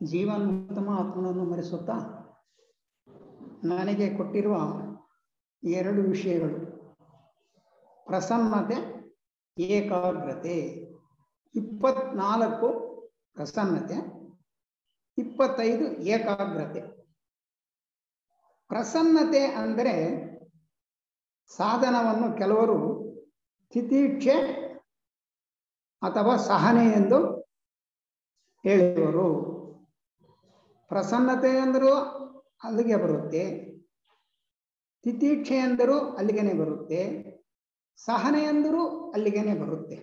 ಜೀವನ್ಮುಕ್ತ ಆತ್ಮನನ್ನು ಮರೆಸುತ್ತಾ ನನಗೆ ಕೊಟ್ಟಿರುವ ಎರಡು ವಿಷಯಗಳು ಪ್ರಸನ್ನತೆ, ಏಕಾಗ್ರತೆ. 24 ಪ್ರಸನ್ನತೆ, 25 ಏಕಾಗ್ರತೆ. ಪ್ರಸನ್ನತೆ ಅಂದರೆ ಸಾಧನವನ್ನು ಕೆಲವರು ತಿತಿಕ್ಷೆ ಅಥವಾ ಸಹನೆ ಎಂದು ಹೇಳುವರು. ಪ್ರಸನ್ನತೆ ಎಂದರೂ ಅಲ್ಲಿಗೆ ಬರುತ್ತೆ, ತಿತಿಕ್ಷೆ ಎಂದರೂ ಅಲ್ಲಿಗೆನೆ ಬರುತ್ತೆ, ಸಹನೆ ಎಂದರೂ ಅಲ್ಲಿಗೆನೆ ಬರುತ್ತೆ.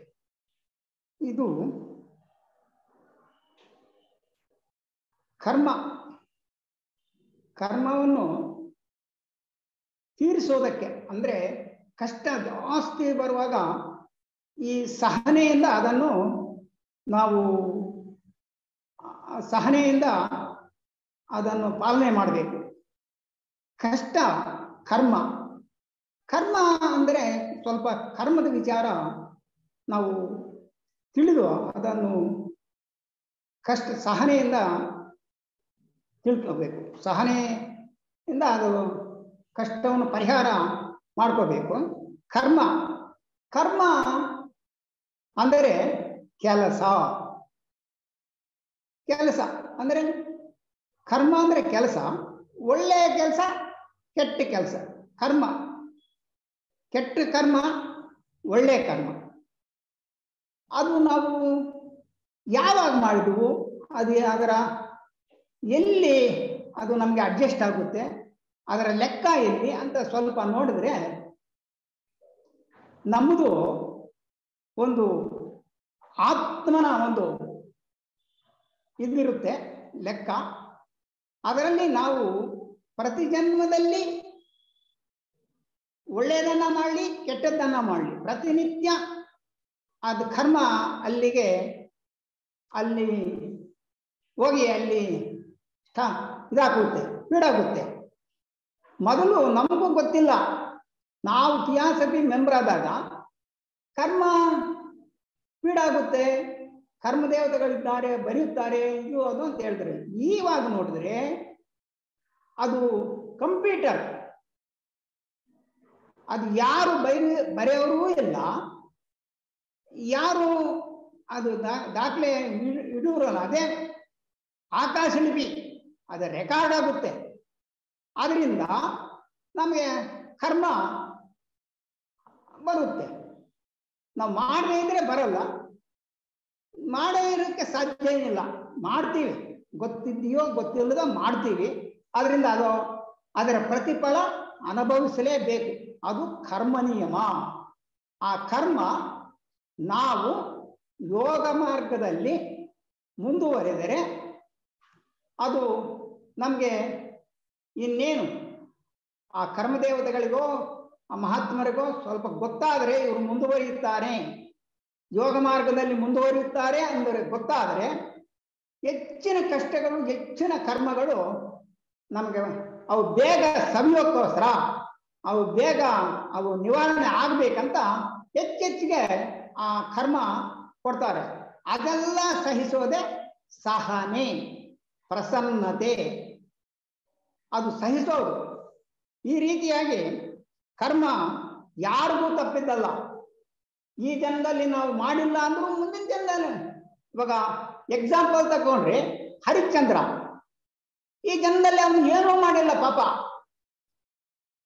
ಇದು ಕರ್ಮವನ್ನು ತೀರಿಸೋದಕ್ಕೆ, ಅಂದರೆ ಕಷ್ಟ ಜಾಸ್ತಿ ಬರುವಾಗ ಈ ಸಹನೆಯಿಂದ ಅದನ್ನು ನಾವು ಪಾಲನೆ ಮಾಡಬೇಕು. ಕಷ್ಟ ಕರ್ಮ ಅಂದರೆ ಸ್ವಲ್ಪ ಕರ್ಮದ ವಿಚಾರ ನಾವು ತಿಳಿದು ಅದನ್ನು ಸಹನೆಯಿಂದ ತಿಳ್ಕೋಬೇಕು. ಸಹನೆಯಿಂದ ಅದು ಕಷ್ಟವನ್ನು ಪರಿಹಾರ ಮಾಡ್ಕೋಬೇಕು. ಕರ್ಮ ಅಂದರೆ ಕೆಲಸ ಅಂದರೆ ಕರ್ಮ ಅಂದರೆ ಕೆಲಸ, ಒಳ್ಳೆಯ ಕೆಲಸ, ಕೆಟ್ಟ ಕೆಲಸ. ಕೆಟ್ಟ ಕರ್ಮ, ಒಳ್ಳೆಯ ಕರ್ಮ. ಅದು ನಾವು ಯಾವಾಗ ಮಾಡಿದ್ವು, ಅದರ ಎಲ್ಲಿ ಅದು ನಮಗೆ ಅಡ್ಜಸ್ಟ್ ಆಗುತ್ತೆ, ಅದರ ಲೆಕ್ಕ ಎಲ್ಲಿ ಅಂತ ಸ್ವಲ್ಪ ನೋಡಿದ್ರೆ ನಮ್ಮದು ಒಂದು ಆತ್ಮನ ಒಂದು ಇದಿರುತ್ತೆ ಲೆಕ್ಕ. ಅದರಲ್ಲಿ ನಾವು ಪ್ರತಿ ಜನ್ಮದಲ್ಲಿ ಒಳ್ಳೆಯದನ್ನ ಮಾಡಲಿ, ಕೆಟ್ಟದ್ದನ್ನ ಮಾಡಲಿ, ಪ್ರತಿನಿತ್ಯ ಅದು ಕರ್ಮ ಅಲ್ಲಿ ಹೋಗಿ ಅಲ್ಲಿ ಇದಾಗುತ್ತೆ. ಮೊದಲು ನಮಗೂ ಗೊತ್ತಿಲ್ಲ. ನಾವು ಟಿಆರ್ಎಸ್ ಮೆಂಬರ್ ಆದಾಗ ಕರ್ಮ ಪೀಡಾಗುತ್ತೆ, ಕರ್ಮದೇವತೆಗಳಿದ್ದಾರೆ, ಬರೆಯುತ್ತಾರೆ, ಇದು ಅದು ಅಂತ ಹೇಳಿದ್ರೆ, ಈವಾಗ ನೋಡಿದ್ರೆ ಅದು ಕಂಪ್ಯೂಟರ್. ಅದು ಯಾರು ಬರೆಯೋರೂ ಇಲ್ಲ, ಯಾರು ಅದು ದಾಖಲೆ ಇಡುವರಲ್ಲ, ಅದೇ ಆಕಾಶಲಿಪಿ, ಅದು ರೆಕಾರ್ಡ್ ಆಗುತ್ತೆ. ಆದ್ರಿಂದ ನಮಗೆ ಕರ್ಮ ಬರುತ್ತೆ. ನಾವು ಮಾಡದೇ ಇದ್ರೆ ಬರಲ್ಲ, ಮಾಡೇ ಇರೋಕ್ಕೆ ಸಾಧ್ಯ ಏನಿಲ್ಲ. ಮಾಡ್ತೀವಿ, ಗೊತ್ತಿದೆಯೋ ಗೊತ್ತಿಲ್ಲದ ಮಾಡ್ತೀವಿ. ಅದರಿಂದ ಅದರ ಪ್ರತಿಫಲ ಅನುಭವಿಸಲೇಬೇಕು. ಅದು ಕರ್ಮ ನಿಯಮ. ಆ ಕರ್ಮ ನಾವು ಯೋಗ ಮಾರ್ಗದಲ್ಲಿ ಮುಂದುವರೆದರೆ ಅದು ನಮಗೆ ಇನ್ನೇನು ಆ ಕರ್ಮದೇವತೆಗಳಿಗೋ ಆ ಮಹಾತ್ಮರಿಗೋ ಸ್ವಲ್ಪ ಗೊತ್ತಾದರೆ ಇವರು ಮುಂದುವರಿಯುತ್ತಾರೆ, ಯೋಗ ಮಾರ್ಗದಲ್ಲಿ ಮುಂದುವರಿಯುತ್ತಾರೆ ಅಂದರೆ ಗೊತ್ತಾದರೆ ಹೆಚ್ಚಿನ ಕಷ್ಟಗಳು, ಹೆಚ್ಚಿನ ಕರ್ಮಗಳು ನಮಗೆ ಅವು ಬೇಗ ಸವಿಯೋಕ್ಕೋಸ್ಕರ, ಅವು ನಿವಾರಣೆ ಆಗ್ಬೇಕಂತ ಹೆಚ್ಚೆಚ್ಚಿಗೆ ಆ ಕರ್ಮ ಕೊಡ್ತಾರೆ. ಅದೆಲ್ಲ ಸಹಿಸೋದೆ ಸಹನೆ, ಪ್ರಸನ್ನತೆ. ಅದು ಸಹಿಸೋದು. ಈ ರೀತಿಯಾಗಿ ಕರ್ಮ ಯಾರಿಗೂ ತಪ್ಪಿದ್ದಲ್ಲ. ಈ ಜನ್ಮದಲ್ಲಿ ನಾವು ಮಾಡಿಲ್ಲ ಅಂದ್ರೂ ಮುಂದಿನ ಜನ್ಮದಲ್ಲಿ, ಇವಾಗ ಎಕ್ಸಾಂಪಲ್ ತಗೊಂಡ್ರೆ ಹರಿಶ್ಚಂದ್ರ, ಈ ಜನ್ಮದಲ್ಲಿ ಅವನು ಏನೂ ಮಾಡಿಲ್ಲ ಪಾಪ.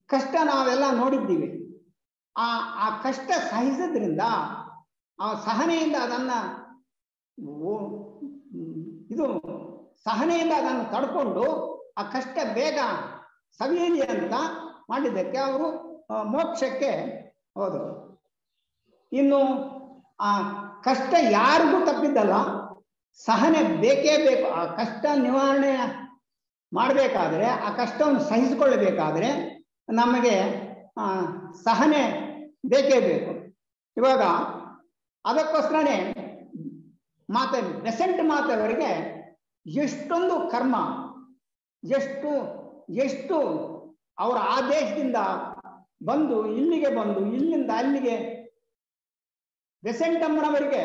ಕಷ್ಟ ನಾವೆಲ್ಲ ನೋಡಿದ್ದೀವಿ. ಆ ಕಷ್ಟ ಸಹಿಸೋದ್ರಿಂದ, ಆ ಸಹನೆಯಿಂದ ಸಹನೆಯಿಂದ ಅದನ್ನು ತಡ್ಕೊಂಡು ಆ ಕಷ್ಟ ಬೇಗ ಸವಿಯಲಿ ಅಂತ ಮಾಡಿದ್ದಕ್ಕೆ ಅವರು ಮೋಕ್ಷಕ್ಕೆ ಹೋದರು. ಇನ್ನು ಆ ಕಷ್ಟ ಯಾರಿಗೂ ತಪ್ಪಿದ್ದಲ್ಲ, ಸಹನೆ ಬೇಕೇ ಬೇಕು. ಆ ಕಷ್ಟ ನಿವಾರಣೆ ಮಾಡಬೇಕಾದ್ರೆ, ಆ ಕಷ್ಟವನ್ನು ಸಹಿಸಿಕೊಳ್ಳಬೇಕಾದ್ರೆ ನಮಗೆ ಸಹನೆ ಬೇಕೇ ಬೇಕು. ಇವಾಗ ಅದಕ್ಕೋಸ್ಕರನೇ ಬೆಸೆಂಟ್ ಮಾತವರಿಗೆ ಎಷ್ಟೊಂದು ಕರ್ಮ, ಎಷ್ಟು ಅವರ ಆದೇಶದಿಂದ ಬಂದು ಇಲ್ಲಿಂದ ಅಲ್ಲಿಗೆ ಬೆಸೆಂಟಮ್ಮನವರಿಗೆ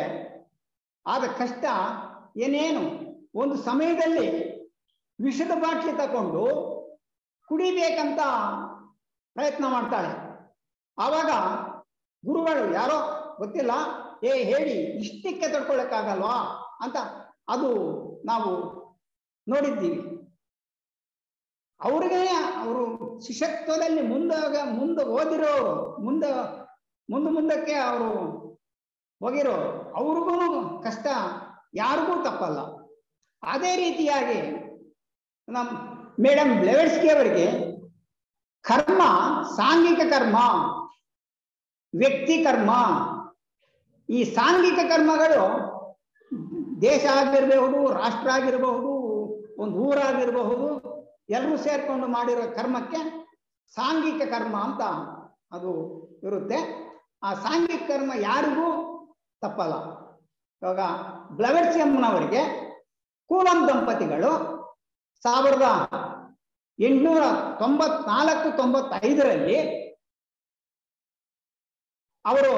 ಆದ ಕಷ್ಟ ಏನೇನು ಒಂದು ಸಮಯದಲ್ಲಿ ವಿಷದ ಬಾಟ್ಲಿ ತಕೊಂಡು ಕುಡಿಬೇಕಂತ ಪ್ರಯತ್ನ ಮಾಡ್ತಾಳೆ. ಆವಾಗ ಗುರುಗಳು ಯಾರೋ ಗೊತ್ತಿಲ್ಲ, ಹೇಳಿ ಇಷ್ಟಕ್ಕೆ ತಡ್ಕೊಳ್ಳಕ್ಕಾಗಲ್ವಾ ಅಂತ ಅದು ನಾವು ನೋಡಿದ್ದೀವಿ. ಅವ್ರಿಗೆ ಅವರು ಶಿಷ್ಯತ್ವದಲ್ಲಿ ಮುಂದೆ ಓದಿರೋರು, ಮುಂದಕ್ಕೆ ಅವರು ಹೋಗಿರೋರು, ಅವ್ರಿಗೂ ಕಷ್ಟ ಯಾರಿಗೂ ತಪ್ಪಲ್ಲ. ಅದೇ ರೀತಿಯಾಗಿ ನಮ್ಮ ಮೇಡಮ್ ಬ್ಲೆವೆಟ್ಸ್ಕಿ ಅವರಿಗೆ ಕರ್ಮ ಸಾಂಘಿಕ ಕರ್ಮ, ವ್ಯಕ್ತಿ ಕರ್ಮ, ಈ ಸಾಂಘಿಕ ಕರ್ಮಗಳು ದೇಶ ಆಗಿರಬಹುದು, ರಾಷ್ಟ್ರ ಆಗಿರಬಹುದು, ಒಂದು ಊರಾಗಿರಬಹುದು, ಎಲ್ಲರೂ ಸೇರ್ಕೊಂಡು ಮಾಡಿರೋ ಕರ್ಮಕ್ಕೆ ಸಾಂಘಿಕ ಕರ್ಮ ಅಂತ ಅದು ಇರುತ್ತೆ. ಆ ಸಾಂಘಿಕ ಕರ್ಮ ಯಾರಿಗೂ ತಪ್ಪಲ್ಲ. ಇವಾಗ ಬ್ಲೆವೆಟ್ಸ್ಕಿ ಅಮ್ಮನವರಿಗೆ ಕೂಲಂ ದಂಪತಿಗಳು 1894-95ರಲ್ಲಿ ಅವರು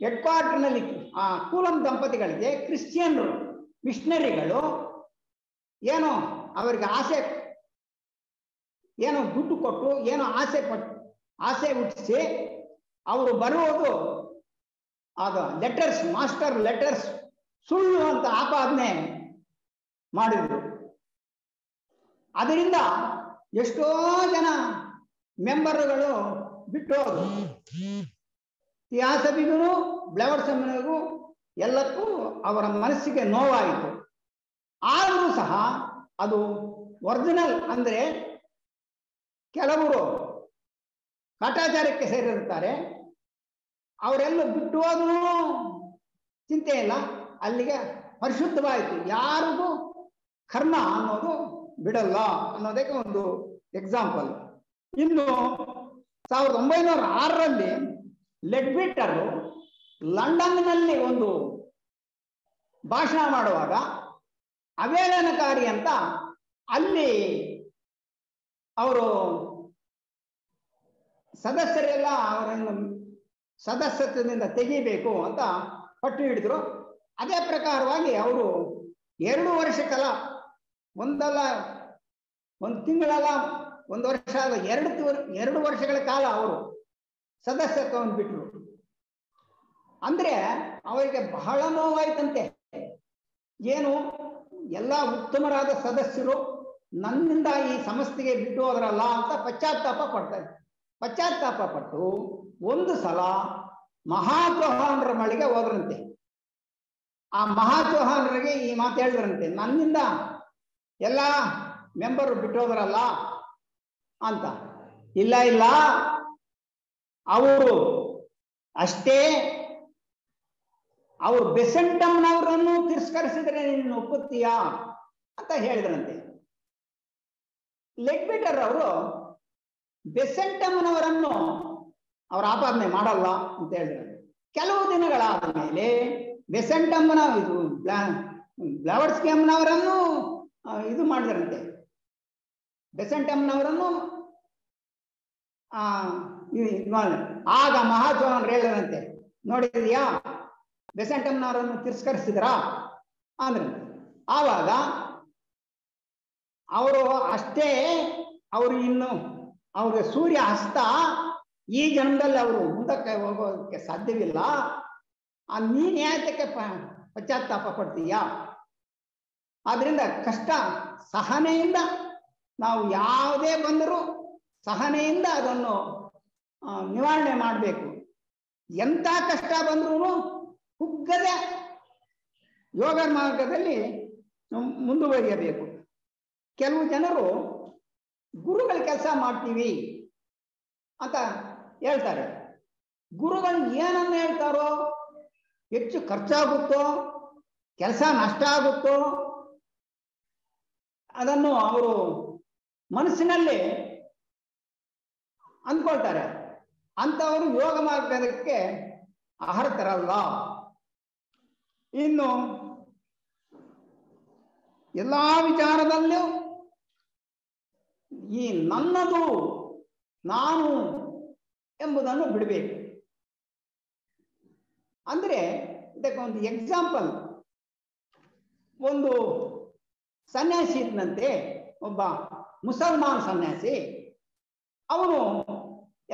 ಹೆಡ್ ಕ್ವಾರ್ಟರ್ನಲ್ಲಿ ಆ ಕೂಲಂ ದಂಪತಿಗಳಿಗೆ ಕ್ರಿಶ್ಚಿಯನ್ರು ಮಿಷನರಿಗಳು ಏನೋ ಅವರಿಗೆ ಏನೋ ದುಡ್ಡು ಕೊಟ್ಟು ಏನೋ ಆಸೆ ಹುಟ್ಟಿಸಿ ಅವರು ಬರುವುದು ಅದು ಲೆಟರ್ಸ್, ಮಾಸ್ಟರ್ ಲೆಟರ್ಸ್ ಸುಳ್ಳು ಅಂತ ಆಪಾದನೆ ಮಾಡಿದ್ರು. ಅದರಿಂದ ಎಷ್ಟೋ ಜನ ಮೆಂಬರ್ಗಳು ಬಿಟ್ಟು ಹೋದ್ರು. ಇತಿಹಾಸವಿಗೂ ಬ್ಲೆವೆಟ್ಸ್ಕಿಗೂ ಎಲ್ಲಕ್ಕೂ ಅವರ ಮನಸ್ಸಿಗೆ ನೋವಾಯಿತು. ಆದರೂ ಸಹ ಅದು ಒರಿಜಿನಲ್ ಅಂದರೆ ಕೆಲವರು ಕಾಟಾಚಾರಕ್ಕೆ ಸೇರಿರುತ್ತಾರೆ, ಅವರೆಲ್ಲ ಬಿಟ್ಟು ಹೋದ್ರೂ ಚಿಂತೆ ಇಲ್ಲ, ಅಲ್ಲಿಗೆ ಪರಿಶುದ್ಧವಾಯಿತು. ಯಾರಿಗೂ ಕರ್ಮ ಅನ್ನೋದು ಬಿಡಲ್ಲ ಅನ್ನೋದಕ್ಕೆ ಒಂದು ಎಕ್ಸಾಂಪಲ್. ಇನ್ನು 1906ರಲ್ಲಿ ಲೆಡ್ಬಿಟರು ಲಂಡನ್ನಲ್ಲಿ ಒಂದು ಭಾಷಣ ಮಾಡುವಾಗ ಅವೇಳನಕಾರಿ ಅಂತ ಅಲ್ಲಿ ಅವರು ಸದಸ್ಯರೆಲ್ಲ ಅವರನ್ನು ಸದಸ್ಯತ್ವದಿಂದ ತೆಗಿಬೇಕು ಅಂತ ಪಟ್ಟು ಹಿಡಿದ್ರು. ಅದೇ ಪ್ರಕಾರವಾಗಿ ಅವರು 2 ವರ್ಷ ಕಾಲ, ಒಂದಲ್ಲ ಒಂದು ತಿಂಗಳಲ್ಲ, 1 ವರ್ಷ ಅಲ್ಲ, 2 ವರ್ಷಗಳ ಕಾಲ ಅವರು ಸದಸ್ಯತ್ವವನ್ನು ಬಿಟ್ಟರು. ಅಂದ್ರೆ ಅವರಿಗೆ ಬಹಳ ನೋವಾಯ್ತಂತೆ. ಏನು, ಎಲ್ಲ ಉತ್ತಮರಾದ ಸದಸ್ಯರು ನನ್ನಿಂದ ಈ ಸಂಸ್ಥೆಗೆ ಬಿಟ್ಟು ಹೋದ್ರಲ್ಲ ಅಂತ ಪಶ್ಚಾತ್ತಾಪ ಪಟ್ಟು ಒಂದು ಸಲ ಮಹಾಚೌಹಾಣರ ಮಳೆಗೆ ಹೋದ್ರಂತೆ. ಆ ಮಹಾಚೌಹಾಣರಿಗೆ ಈ ಮಾತು ಹೇಳಿದ್ರಂತೆ, ನನ್ನಿಂದ ಎಲ್ಲ ಮೆಂಬರ್ ಬಿಟ್ಟು ಹೋದ್ರಲ್ಲ ಅಂತ. ಇಲ್ಲ ಅವರು ಅಷ್ಟೇ, ಅವರು ಬೆಸೆಂಟಮ್ನವರನ್ನು ತಿರಸ್ಕರಿಸಿದ್ರೆ ನೀನು ಒಪ್ಪುತ್ತೀಯಾ ಅಂತ ಹೇಳಿದ್ರಂತೆ. ಲೆಡ್ಬಿಟರ್ ಅವರು ಬೆಸೆಂಟಮ್ನವರನ್ನು ಅವರ ಆಪಾದನೆ ಮಾಡಲ್ಲ ಅಂತ ಹೇಳಿದ್ರು. ಕೆಲವು ದಿನಗಳಾದ ಮೇಲೆ ಬೆಸೆಂಟಮ್ನ ಬ್ಲೆವೆಟ್ಸ್ಕಿ ಅಮ್ಮನವರನ್ನು ಇದು ಮಾಡಿದ್ರಂತೆ. ಬೆಸೆಂಟಮ್ನವರನ್ನು ಆಗ ಮಹಾಚೌಹಾಣರು ಹೇಳಿದ್ರಂತೆ, ನೋಡಿದ್ಯಾ ಬೆಸೆಂಟಮ್ನವರನ್ನು ತಿರಸ್ಕರಿಸಿದ್ರಾ ಅಂದ್ರೆ. ಆವಾಗ ಅವರು ಅಷ್ಟೇ, ಅವರು ಇನ್ನು ಅವ್ರಿಗೆ ಸೂರ್ಯ ಹಸ್ತ, ಈ ಜನ್ಮದಲ್ಲಿ ಅವರು ಮುಂದಕ್ಕೆ ಹೋಗೋದಕ್ಕೆ ಸಾಧ್ಯವಿಲ್ಲ, ನೀನ್ ಯಾತಕ್ಕೆ ಪಶ್ಚಾತ್ತಾಪ ಪಡ್ತೀಯಾ? ಆದ್ರಿಂದ ಕಷ್ಟ ಸಹನೆಯಿಂದ ನಾವು ಯಾವುದೇ ಬಂದರೂ ಸಹನೆಯಿಂದ ಅದನ್ನು ನಿವಾರಣೆ ಮಾಡಬೇಕು. ಎಂಥ ಕಷ್ಟ ಬಂದ್ರೂ ಕುಗ್ಗದೆ ಯೋಗ ಮಾರ್ಗದಲ್ಲಿ ಮುಂದುವರಿಯಬೇಕು. ಕೆಲವು ಜನರು ಗುರುಗಳ ಕೆಲಸ ಮಾಡ್ತೀವಿ ಅಂತ ಹೇಳ್ತಾರೆ. ಗುರುಗಳು ಏನನ್ನು ಹೇಳ್ತಾರೋ, ಹೆಚ್ಚು ಖರ್ಚಾಗುತ್ತೋ, ಕೆಲಸ ನಷ್ಟ ಆಗುತ್ತೋ, ಅದನ್ನು ಅವರು ಮನಸ್ಸಿನಲ್ಲಿ ಅಂದ್ಕೊಳ್ತಾರೆ. ಅಂತವರು ಯೋಗ ಮಾರ್ಗಕ್ಕೆ ಅರ್ಹರಲ್ಲ. ಇನ್ನು ಎಲ್ಲಾ ವಿಚಾರದಲ್ಲೂ ಈ ನನ್ನದು, ನಾನು ಎಂಬುದನ್ನು ಬಿಡಬೇಕು. ಅಂದ್ರೆ ಇದಕ್ಕೆ ಒಂದು ಎಕ್ಸಾಂಪಲ್, ಒಂದು ಸನ್ಯಾಸಿ ಇದ್ದಂತೆ, ಒಬ್ಬ ಮುಸಲ್ಮಾನ್ ಸನ್ಯಾಸಿ. ಅವನು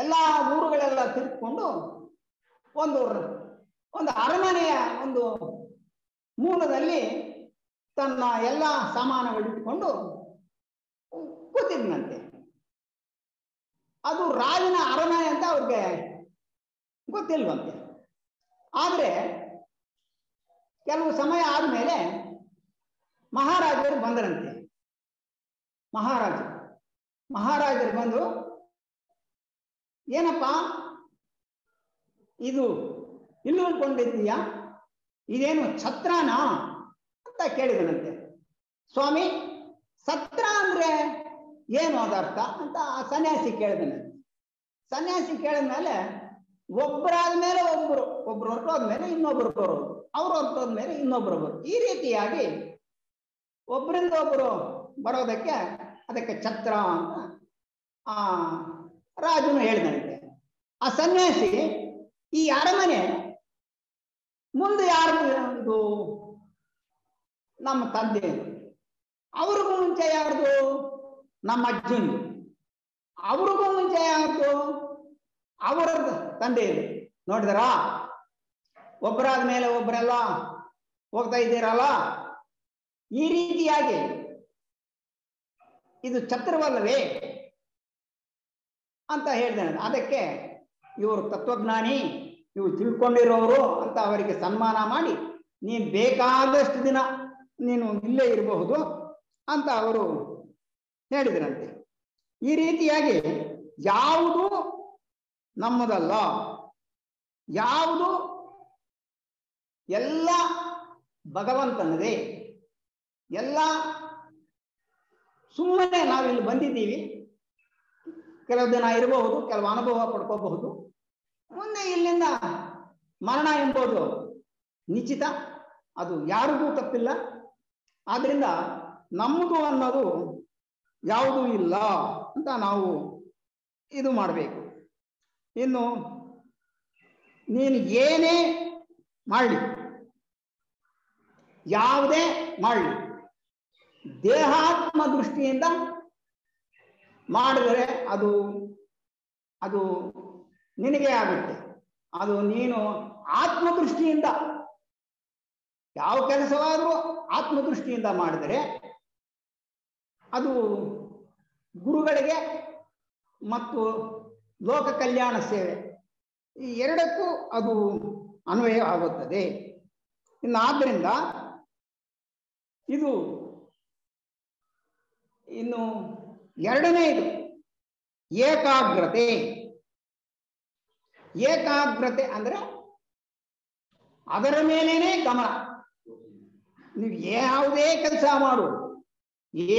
ಎಲ್ಲ ಊರುಗಳೆಲ್ಲ ತಿರ್ಕೊಂಡು ಒಂದು ಅರಮನೆಯ ಒಂದು ಮೂಲದಲ್ಲಿ ತನ್ನ ಎಲ್ಲ ಸಾಮಾನುಗಳಿಟ್ಟುಕೊಂಡು ಕೂತಿದ್ನಂತೆ. ಅದು ರಾಜನ ಅರಮನೆ ಅಂತ ಅವ್ರಿಗೆ ಗೊತ್ತಿಲ್ವಂತೆ. ಆದರೆ ಕೆಲವು ಸಮಯ ಆದ್ಮೇಲೆ ಮಹಾರಾಜರು ಬಂದರಂತೆ. ಮಹಾರಾಜರು ಬಂದು, ಏನಪ್ಪ ಇದು ಇಲ್ಲಿ ಉಳ್ಕೊಂಡಿದ್ದೀಯಾ, ಇದೇನು ಛತ್ರನಾ ಅಂತ ಕೇಳಿದನಂತೆ. ಸ್ವಾಮಿ, ಛತ್ರ ಅಂದ್ರೆ ಏನು ಅದರ್ಥ ಅಂತ ಆ ಸನ್ಯಾಸಿ ಕೇಳಿದನು. ಸನ್ಯಾಸಿ ಕೇಳಿದ್ಮೇಲೆ ಒಬ್ಬರಾದ್ಮೇಲೆ ಒಬ್ರು ಹೊರಟೋದ್ಮೇಲೆ ಇನ್ನೊಬ್ರು ಬರೋದು, ಅವ್ರು ಹೊರಟೋದ್ಮೇಲೆ ಇನ್ನೊಬ್ರು ಬರೋದು, ಈ ರೀತಿಯಾಗಿ ಒಬ್ಬರಿಂದ ಒಬ್ಬರು ಬರೋದಕ್ಕೆ ಅದಕ್ಕೆ ಛತ್ರ ಅಂತ ಆ ರಾಜನು ಹೇಳಿದಂತೆ. ಆ ಸನ್ಯಾಸಿ, ಈ ಅರಮನೆ ಮುಂದೆ ಯಾರ್ದು? ನಮ್ಮ ತಂದೆ. ಅವ್ರಿಗೂ ಮುಂಚೆ ಯಾರ್ದು? ನಮ್ಮ ಅಜ್ಜಂದು. ಅವ್ರಿಗೂ ಮುಂಚೆ ಯಾರ್ದು? ಅವರ ತಂದೆ ಇದೆ. ನೋಡಿದರಾ, ಒಬ್ಬರಾದ ಮೇಲೆ ಒಬ್ಬರೆಲ್ಲ ಹೋಗ್ತಾ ಇದ್ದೀರಲ್ಲ, ಈ ರೀತಿಯಾಗಿ ಇದು ಛತ್ರವಲ್ಲವೇ ಅಂತ ಹೇಳಿದ. ಅದಕ್ಕೆ ಇವರು ತತ್ವಜ್ಞಾನಿ, ಇವು ತಿಳ್ಕೊಂಡಿರೋರು ಅಂತ ಅವರಿಗೆ ಸನ್ಮಾನ ಮಾಡಿ, ನೀನು ಬೇಕಾದಷ್ಟು ದಿನ ನೀನು ಇಲ್ಲೇ ಇರಬಹುದು ಅಂತ ಅವರು ಹೇಳಿದ್ರಂತೆ. ಈ ರೀತಿಯಾಗಿ ಯಾವುದು ನಮ್ಮದಲ್ಲ, ಯಾವುದು ಎಲ್ಲ ಭಗವಂತನದೇ, ಎಲ್ಲ ಸುಮ್ಮನೆ ನಾವಿಲ್ಲಿ ಬಂದಿದ್ದೀವಿ, ಕೆಲವು ದಿನ ಇರಬಹುದು, ಕೆಲವು ಅನುಭವ ಪಡ್ಕೋಬಹುದು, ಮುಂದೆ ಇಲ್ಲಿಂದ ಮರಣ ಎಂಬುದು ನಿಶ್ಚಿತ, ಅದು ಯಾರಿಗೂ ತಪ್ಪಿಲ್ಲ. ಆದ್ರಿಂದ ನಮ್ಮದು ಅನ್ನೋದು ಯಾವುದೂ ಇಲ್ಲ ಅಂತ ನಾವು ಇದು ಮಾಡಬೇಕು. ಇನ್ನು ನೀನು ಏನೇ ಮಾಡಲಿ, ಯಾವುದೇ ಮಾಡಲಿ, ದೇಹಾತ್ಮ ದೃಷ್ಟಿಯಿಂದ ಮಾಡಿದರೆ ಅದು ಅದು ನಿನಗೆ ಆಗುತ್ತೆ. ಅದು ನೀನು ಆತ್ಮದೃಷ್ಟಿಯಿಂದ ಯಾವ ಕೆಲಸವಾದರೂ ಆತ್ಮದೃಷ್ಟಿಯಿಂದ ಮಾಡಿದರೆ ಅದು ಗುರುಗಳಿಗೆ ಮತ್ತು ಲೋಕ ಕಲ್ಯಾಣ ಸೇವೆ ಈ ಎರಡಕ್ಕೂ ಅದು ಅನ್ವಯ ಆಗುತ್ತದೆ. ಇನ್ನು ಆದ್ದರಿಂದ ಇದು ಇನ್ನು ಎರಡನೆಯದು ಏಕಾಗ್ರತೆ. ಏಕಾಗ್ರತೆ ಅಂದ್ರೆ ಅದರ ಮೇಲೇನೆ ಗಮನ. ನೀವು ಯಾವುದೇ ಕೆಲಸ ಮಾಡು,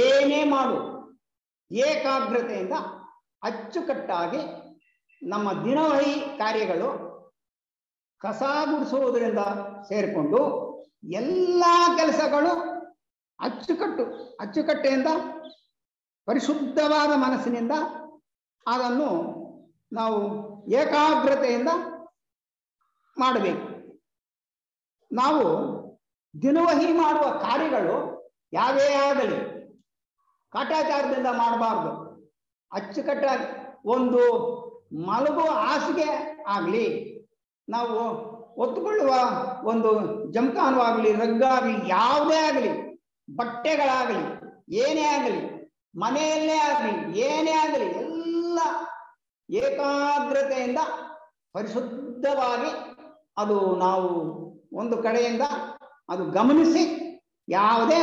ಏನೇ ಮಾಡು, ಏಕಾಗ್ರತೆಯಿಂದ ಅಚ್ಚುಕಟ್ಟಾಗಿ ನಮ್ಮ ದಿನವಹಿ ಕಾರ್ಯಗಳು ಕಸ ಗುಡಿಸುವುದರಿಂದ ಸೇರಿಕೊಂಡು ಎಲ್ಲ ಕೆಲಸಗಳು ಅಚ್ಚುಕಟ್ಟೆಯಿಂದ ಪರಿಶುದ್ಧವಾದ ಮನಸ್ಸಿನಿಂದ ಅದನ್ನು ನಾವು ಏಕಾಗ್ರತೆಯಿಂದ ಮಾಡಬೇಕು. ನಾವು ದಿನವಹಿ ಮಾಡುವ ಕಾರ್ಯಗಳು ಯಾವೇ ಆಗಲಿ ಕಾಟಾಚಾರದಿಂದ ಮಾಡಬಾರ್ದು. ಅಚ್ಚುಕಟ್ಟಾಗಿ ಒಂದು ಮಲಗುವ ಹಾಸಿಗೆ ಆಗಲಿ, ನಾವು ಒತ್ತುಕೊಳ್ಳುವ ಒಂದು ಜಮಖಾನವಾಗಲಿ, ರಗ್ಗಾಗಲಿ, ಯಾವುದೇ ಆಗಲಿ, ಬಟ್ಟೆಗಳಾಗಲಿ, ಏನೇ ಆಗಲಿ, ಮನೆಯಲ್ಲೇ ಆಗಲಿ, ಏನೇ ಆಗಲಿ, ಎಲ್ಲ ಏಕಾಗ್ರತೆಯಿಂದ ಪರಿಶುದ್ಧವಾಗಿ ಅದು ನಾವು ಒಂದು ಕಡೆಯಿಂದ ಅದು ಗಮನಿಸಿ ಯಾವುದೇ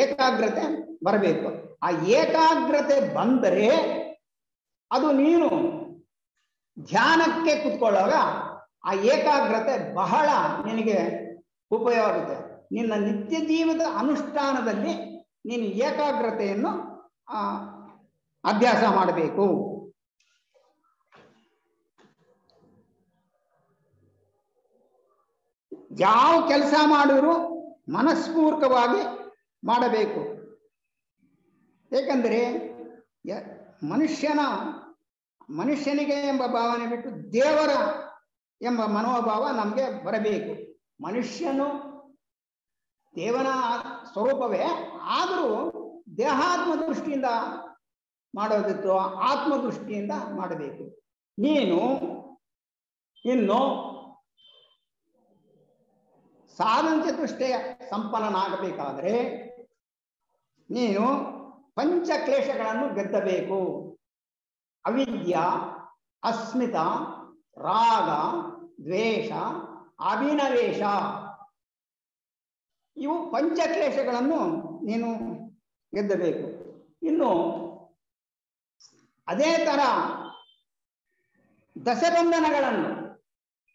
ಏಕಾಗ್ರತೆ ಬರಬೇಕು. ಆ ಏಕಾಗ್ರತೆ ಬಂದರೆ ಅದು ನೀನು ಧ್ಯಾನಕ್ಕೆ ಕೂತ್ಕೊಳ್ಳುವಾಗ ಆ ಏಕಾಗ್ರತೆ ಬಹಳ ನಿನಗೆ ಉಪಯೋಗ ಆಗುತ್ತೆ. ನಿನ್ನ ನಿತ್ಯ ಜೀವನದ ಅನುಷ್ಠಾನದಲ್ಲಿ ನೀನು ಏಕಾಗ್ರತೆಯನ್ನು ಅಭ್ಯಾಸ ಮಾಡಬೇಕು. ಯಾವ ಕೆಲಸ ಮಾಡಿದ್ರು ಮನಸ್ಪೂರ್ವಕವಾಗಿ ಮಾಡಬೇಕು. ಏಕೆಂದರೆ ಮನುಷ್ಯನಿಗೆ ಎಂಬ ಭಾವನೆ ಬಿಟ್ಟು ದೇವರ ಎಂಬ ಮನೋಭಾವ ನಮಗೆ ಬರಬೇಕು. ಮನುಷ್ಯನು ದೇವನ ಸ್ವರೂಪವೇ, ಆದರೂ ದೇಹಾತ್ಮ ದೃಷ್ಟಿಯಿಂದ ಮಾಡೋದಿತ್ತು, ಆತ್ಮದೃಷ್ಟಿಯಿಂದ ಮಾಡಬೇಕು. ನೀನು ಇನ್ನು ಸಾಧನ ಚತುಷ್ಟಯ ಸಂಪನ್ನನಾಗಬೇಕಾದ್ರೆ ನೀನು ಪಂಚಕ್ಲೇಶಗಳನ್ನು ಗೆದ್ದಬೇಕು. ಅವಿದ್ಯ, ಅಸ್ಮಿತ, ರಾಗ, ದ್ವೇಷ, ಅಭಿನವೇಶ, ಇವು ಪಂಚಕ್ಲೇಶಗಳನ್ನು ನೀನು ಗೆದ್ದಬೇಕು. ಇನ್ನು ಅದೇ ತರ ದಶಬಂಧನಗಳನ್ನು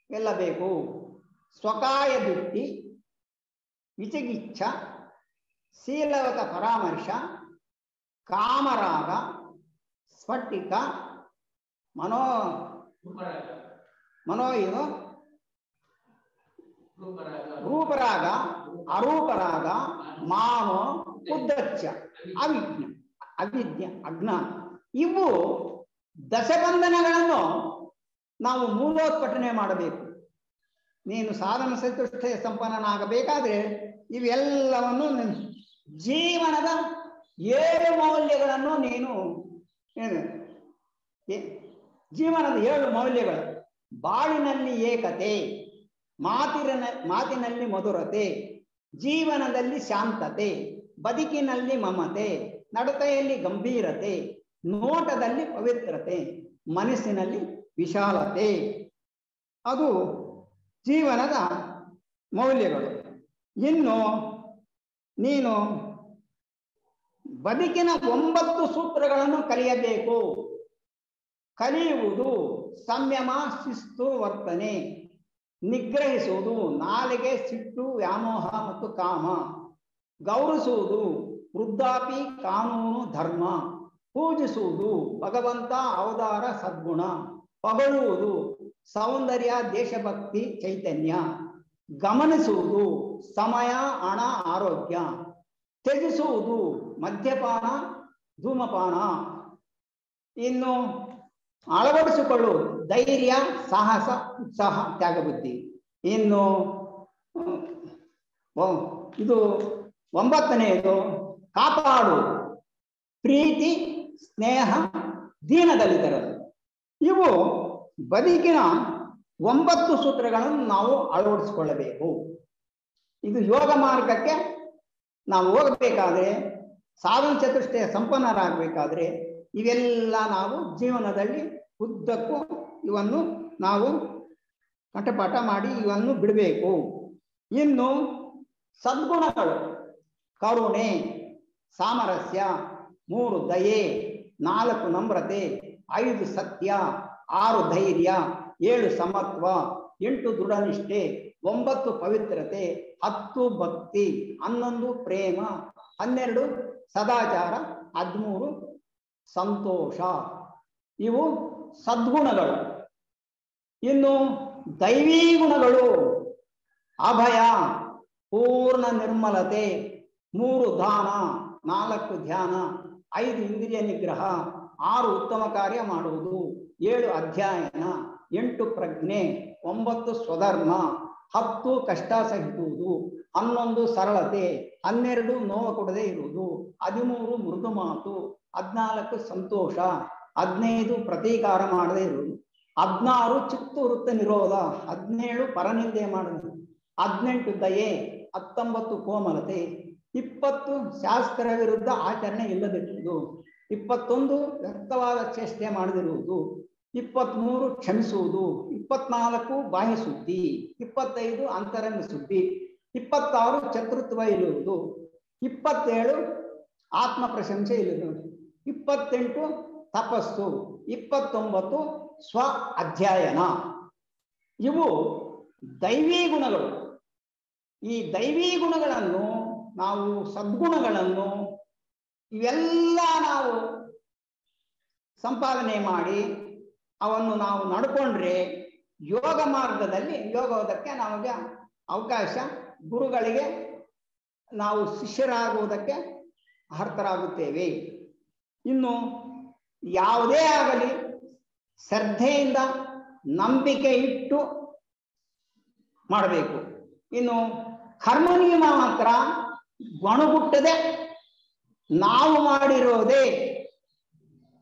ಗೆಲ್ಲಬೇಕು. ಸ್ವಕಾಯ ದೃಷ್ಟಿ, ವಿಚಿಕಿಚ್ಛ, ಶೀಲವತ ಪರಾಮರ್ಶ, ಕಾಮರಾಗ, ಸ್ಫಟಿಕ, ಮನೋ ರೂಪರಾಗ, ಅರೂಪರಾಗ, ಮಾನೋ, ಉದ್ದಚ್ಚ, ಅವಿದ್ಯ, ಅಜ್ಞಾನ, ಇವು ದಶಬಂಧನಗಳನ್ನು ನಾವು ಮೂಲೋತ್ಪಟನೆ ಮಾಡಬೇಕು. ನೀನು ಸಾಧನ ಚತುಷ್ಟಯ ಸಂಪನ್ನನಾಗಬೇಕಾದ್ರೆ ಇವೆಲ್ಲವನ್ನು ಜೀವನದ 7 ಮೌಲ್ಯಗಳನ್ನು ನೀನು ಜೀವನದ 7 ಮೌಲ್ಯಗಳು: ಬಾಳಿನಲ್ಲಿ ಏಕತೆ, ಮಾತಿನಲ್ಲಿ ಮಧುರತೆ, ಜೀವನದಲ್ಲಿ ಶಾಂತತೆ, ಬದುಕಿನಲ್ಲಿ ಮಮತೆ, ನಡತೆಯಲ್ಲಿ ಗಂಭೀರತೆ, ನೋಟದಲ್ಲಿ ಪವಿತ್ರತೆ, ಮನಸ್ಸಿನಲ್ಲಿ ವಿಶಾಲತೆ. ಅದು ಜೀವನದ ಮೌಲ್ಯಗಳು. ಇನ್ನು ನೀನು ಬದುಕಿನ 9 ಸೂತ್ರಗಳನ್ನು ಕಲಿಯಬೇಕು. ಕಲಿಯುವುದು ಸಂಯಮ, ಶಿಸ್ತು, ವರ್ತನೆ, ನಿಗ್ರಹಿಸುವುದು, ನಾಲಿಗೆ, ಸಿಟ್ಟು, ವ್ಯಾಮೋಹ ಮತ್ತು ಕಾಮ, ಗೌರವಿಸುವುದು, ವೃದ್ಧಾಪಿ, ಕಾನೂನು, ಧರ್ಮ, ಪೂಜಿಸುವುದು, ಭಗವಂತ, ಅವತಾರ, ಸದ್ಗುಣ, ಹೊಗಳುವುದು, ಸೌಂದರ್ಯ, ದೇಶಭಕ್ತಿ, ಚೈತನ್ಯ, ಗಮನಿಸುವುದು, ಸಮಯ, ಹಣ, ಆರೋಗ್ಯ, ತ್ಯಜಿಸುವುದು, ಮದ್ಯಪಾನ, ಧೂಮಪಾನ. ಇನ್ನು ಅಳವಡಿಸಿಕೊಳ್ಳುವುದು ಧೈರ್ಯ, ಸಾಹಸ, ಉತ್ಸಾಹ, ತ್ಯಾಗಬುದ್ಧಿ. ಇನ್ನು ಇದು 9ನೇದು ಕಾಪಾಡುವುದು, ಪ್ರೀತಿ, ಸ್ನೇಹ, ದೀನದಲಿತರರು. ಇವು ಬದುಕಿನ 9 ಸೂತ್ರಗಳನ್ನು ನಾವು ಅಳವಡಿಸಿಕೊಳ್ಳಬೇಕು. ಇದು ಯೋಗ ಮಾರ್ಗಕ್ಕೆ ನಾವು ಹೋಗಬೇಕಾದ್ರೆ, ಸಾಧನ ಚತುಷ್ಟಯ ಸಂಪನ್ನರಾಗಬೇಕಾದ್ರೆ ಇವೆಲ್ಲ ನಾವು ಜೀವನದಲ್ಲಿ ಉದ್ದಕ್ಕೂ ಇವನ್ನು ನಾವು ಕಂಠಪಾಠ ಮಾಡಿ ಇವನ್ನು ಬಿಡಬೇಕು. ಇನ್ನು ಸದ್ಗುಣಗಳು: ಕರುಣೆ, ಸಾಮರಸ್ಯ, 3 ದಯೆ, 4 ನಮ್ರತೆ, 5 ಸತ್ಯ, 6 ಧೈರ್ಯ, 7 ಸಮತ್ವ, 8 ದೃಢನಿಷ್ಠೆ, 9 ಪವಿತ್ರತೆ, 10 ಭಕ್ತಿ, 11 ಪ್ರೇಮ, 12 ಸದಾಚಾರ, 13 ಸಂತೋಷ. ಇವು ಸದ್ಗುಣಗಳು. ಇನ್ನು ದೈವೀ ಗುಣಗಳು: ಅಭಯ, ಪೂರ್ಣ ನಿರ್ಮಲತೆ, 3 ದಾನ, 4 ಧ್ಯಾನ, 5 ಇಂದ್ರಿಯ ನಿಗ್ರಹ, 6 ಉತ್ತಮ ಕಾರ್ಯ ಮಾಡುವುದು, 7 ಅಧ್ಯಯನ, 8 ಪ್ರಜ್ಞೆ, 9 ಸ್ವಧರ್ಮ, 10 ಕಷ್ಟ ಸಹಿಸುವುದು, 11 ಸರಳತೆ, 12 ನೋವು ಕೊಡದೆ ಇರುವುದು, 13 ಮೃದು ಮಾತು, 14 ಸಂತೋಷ, 15 ಪ್ರತೀಕಾರ ಮಾಡದೇ ಇರುವುದು, 16 ಚಿತ್ತು ವೃತ್ತ ನಿರೋಧ, 17 ಪರನಿಂದೆ ಮಾಡುವುದು, 18 ದಯೆ, 19 ಕೋಮಲತೆ, 20 ಶಾಸ್ತ್ರ ವಿರುದ್ಧ ಆಚರಣೆ ಇಲ್ಲದಿರುವುದು, 21 ವ್ಯರ್ಥವಾದ ಚೇಷ್ಟೆ ಮಾಡದಿರುವುದು, 23 ಕ್ಷಮಿಸುವುದು, 24 ಬಾಹ್ಯ ಶುದ್ಧಿ, 25 ಅಂತರಂಗ ಶುದ್ಧಿ, 26 ಚತುರ್ಥ್ವ ಇರುವುದು, 27 ಆತ್ಮ ಪ್ರಶಂಸೆ ಇಲ್ಲದಿರುವುದು, 28 ತಪಸ್ಸು, 29 ಸ್ವ ಅಧ್ಯಯನ. ಇವು ದೈವೀ ಗುಣಗಳು. ಈ ದೈವೀ ಗುಣಗಳನ್ನು ನಾವು ಸದ್ಗುಣಗಳನ್ನು ಇವೆಲ್ಲ ನಾವು ಸಂಪಾದನೆ ಮಾಡಿ ಅವನ್ನು ನಾವು ನಡ್ಕೊಂಡ್ರೆ ಯೋಗ ಮಾರ್ಗದಲ್ಲಿ ಯೋಗಕ್ಕೆ ನಮಗೆ ಅವಕಾಶ, ಗುರುಗಳಿಗೆ ನಾವು ಶಿಷ್ಯರಾಗುವುದಕ್ಕೆ ಅರ್ಹರಾಗುತ್ತೇವೆ. ಇನ್ನು ಯಾವುದೇ ಆಗಲಿ ಶ್ರದ್ಧೆಯಿಂದ ನಂಬಿಕೆ ಇಟ್ಟು ಮಾಡಬೇಕು. ಇನ್ನು ಕರ್ಮ ನಿಯಮ ಮಾತ್ರ ಗೊಣಗುಟ್ಟದೆ ನಾವು ಮಾಡಿರೋದೇ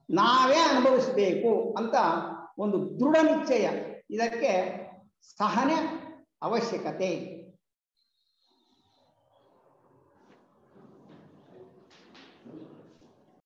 ನಾವೇ ಅನುಭವಿಸಬೇಕು ಅಂತ ಒಂದು ದೃಢ ನಿಶ್ಚಯ, ಇದಕ್ಕೆ ಸಹನೆ ಅವಶ್ಯಕತೆ.